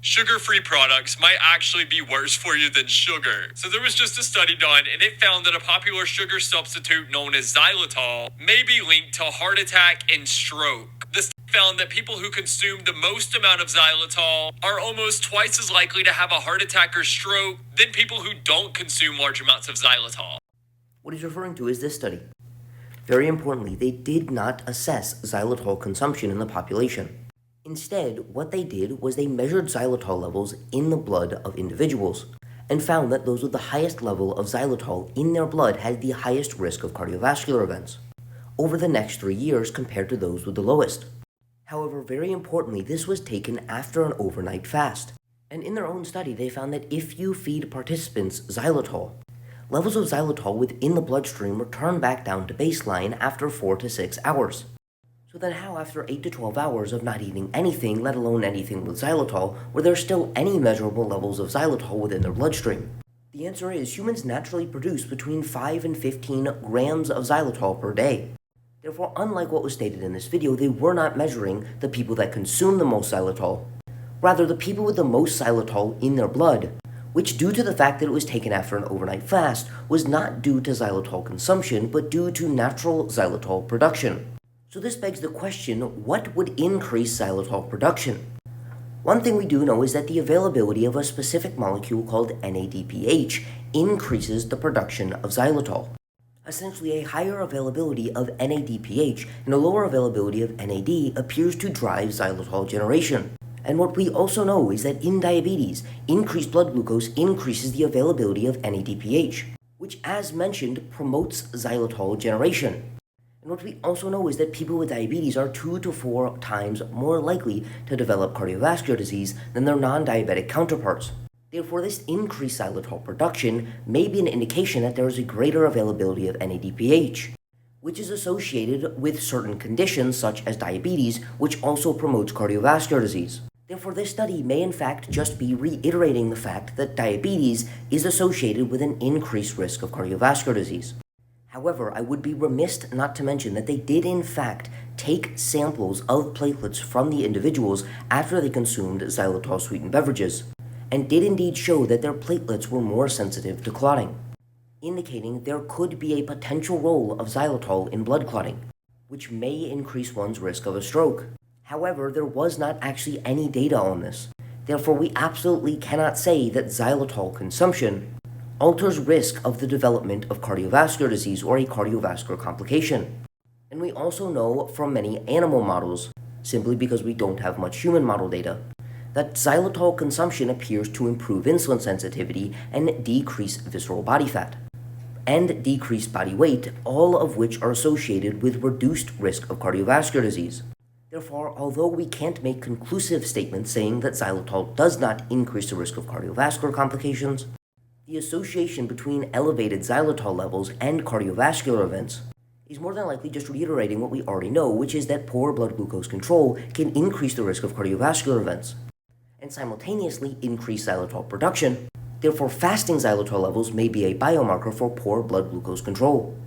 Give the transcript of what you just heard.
sugar-free products might actually be worse for you than sugar. So there was just a study done, and it found that a popular sugar substitute known as xylitol may be linked to heart attack and stroke. The study found that people who consume the most amount of xylitol are almost twice as likely to have a heart attack or stroke than people who don't consume large amounts of xylitol. What he's referring to is this study. Very importantly, they did not assess xylitol consumption in the population. Instead, what they did was they measured xylitol levels in the blood of individuals and found that those with the highest level of xylitol in their blood had the highest risk of cardiovascular events over the next 3 years compared to those with the lowest. However, very importantly, this was taken after an overnight fast. And in their own study, they found that if you feed participants xylitol, levels of xylitol within the bloodstream return back down to baseline after 4 to 6 hours. So then how after 8 to 12 hours of not eating anything, let alone anything with xylitol, were there still any measurable levels of xylitol within their bloodstream? The answer is humans naturally produce between 5 and 15 grams of xylitol per day. Therefore, unlike what was stated in this video, they were not measuring the people that consume the most xylitol. Rather, the people with the most xylitol in their blood, which due to the fact that it was taken after an overnight fast, was not due to xylitol consumption, but due to natural xylitol production. So this begs the question, what would increase xylitol production? One thing we do know is that the availability of a specific molecule called NADPH increases the production of xylitol. Essentially, a higher availability of NADPH and a lower availability of NAD appears to drive xylitol generation. And what we also know is that in diabetes, increased blood glucose increases the availability of NADPH, which as mentioned promotes xylitol generation. And what we also know is that people with diabetes are 2 to 4 times more likely to develop cardiovascular disease than their non-diabetic counterparts. Therefore, this increased xylitol production may be an indication that there is a greater availability of NADPH, which is associated with certain conditions such as diabetes, which also promotes cardiovascular disease. Therefore, this study may in fact just be reiterating the fact that diabetes is associated with an increased risk of cardiovascular disease. However, I would be remiss not to mention that they did in fact take samples of platelets from the individuals after they consumed xylitol-sweetened beverages, and did indeed show that their platelets were more sensitive to clotting, indicating there could be a potential role of xylitol in blood clotting, which may increase one's risk of a stroke. However, there was not actually any data on this. Therefore, we absolutely cannot say that xylitol consumption alters risk of the development of cardiovascular disease or a cardiovascular complication. And we also know from many animal models, simply because we don't have much human model data, that xylitol consumption appears to improve insulin sensitivity and decrease visceral body fat, and decrease body weight, all of which are associated with reduced risk of cardiovascular disease. Therefore, although we can't make conclusive statements saying that xylitol does not increase the risk of cardiovascular complications, the association between elevated xylitol levels and cardiovascular events is more than likely just reiterating what we already know, which is that poor blood glucose control can increase the risk of cardiovascular events, and simultaneously increase xylitol production. Therefore, fasting xylitol levels may be a biomarker for poor blood glucose control.